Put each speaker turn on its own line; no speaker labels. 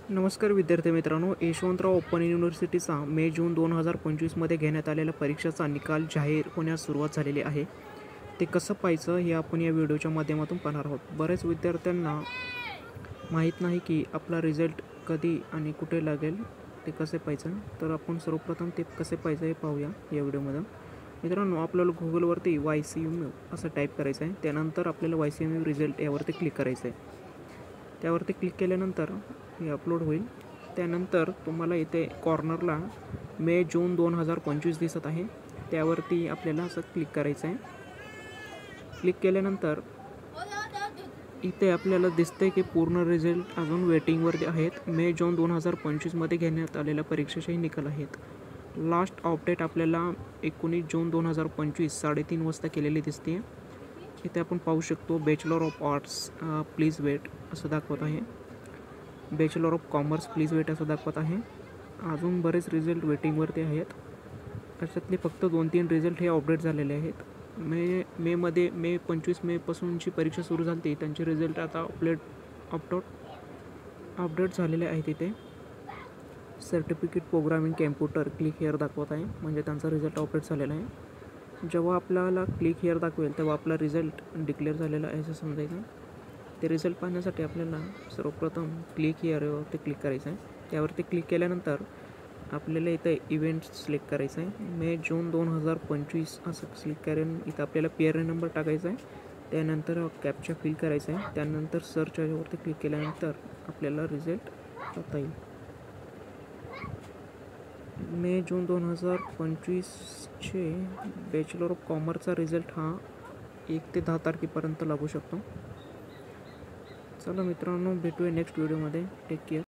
नमस्कार विद्यार्थी मित्रांनो, यशवंतराव ओपन युनिव्हर्सिटीचा मे-जून 2025मध्ये घेण्यात आलेल्या परीक्षेचा निकाल जाहीर होण्यास सुरुवात झालेली आहे. ते कसं पाहायचं हे आपण या व्हिडिओच्या माध्यमातून पाहणार आहोत. बऱ्याच विद्यार्थ्यांना माहीत नाही की आपला रिझल्ट कधी आणि कुठे लागेल, ते कसे पाहायचं. तर आपण सर्वप्रथम ते कसे पाहायचं हे पाहूया या व्हिडिओमध्ये. मित्रांनो, आपल्याला गुगलवरती YCMU असं टाईप करायचं आहे. त्यानंतर आपल्याला YCMU रिझल्ट यावरती क्लिक करायचं आहे. त्यावरती क्लिक केल्यानंतर हे अपलोड होईल. त्यानंतर तुम्हाला इथे कॉर्नरला मे-जून 2025 दिसत आहे. त्यावरती आपल्याला असं क्लिक करायचं आहे. क्लिक केल्यानंतर इथे आपल्याला दिसते की पूर्ण रिझल्ट अजून वेटिंगवरती आहेत. मे-जून 2025मध्ये घेण्यात आलेल्या परीक्षेचे निकाल आहेत. लास्ट अपडेट आपल्याला 19 जून 2025 3:30 वाजता केलेली दिसते. इथे आपण पाहू शकतो bachelor of arts please wait असं दाखवत आहे. Bachelor of commerce please wait असं दाखवत आहे. अजून बरेच रिझल्ट वेटिंगवरती आहेत. त्याच्यातले फक्त 2-3 रिझल्ट हे अपडेट झालेले आहेत. मे 25 मेपासूनची परीक्षा सुरू झाली होती, त्यांचे रिझल्ट आता अपडेट झालेले आहेत. इथे certificate programming computer click here दाखवत आहे, म्हणजे त्यांचा रिझल्ट अपडेट झालेला आहे. जेव्हा आपल्याला क्लिक हिअर दाखवेल तेव्हा आपला रिझल्ट डिक्लेअर झालेला आहे असं समजायचं. ते रिझल्ट पाहण्यासाठी आपल्याला सर्वप्रथम क्लिक हिअरवरती क्लिक करायचं आहे. त्यावरती क्लिक केल्यानंतर आपल्याला इथं इव्हेंट सिलेक्ट करायचं आहे. मे-जून 2025 असं सिलेक्ट करून इथं आपल्याला पेअर नंबर टाकायचा आहे. त्यानंतर कॅप्चा फिल करायचा आहे. त्यानंतर सर्च यावरती क्लिक केल्यानंतर आपल्याला रिझल्ट पाहता येईल. मे-जून 2025चे बॅचलर ऑफ कॉमर्सचा रिझल्ट हा 1 ते 10 तारखेपर्यंत लागू शकतो. चला मित्रांनो, भेटूया नेक्स्ट व्हिडिओमध्ये. Take care.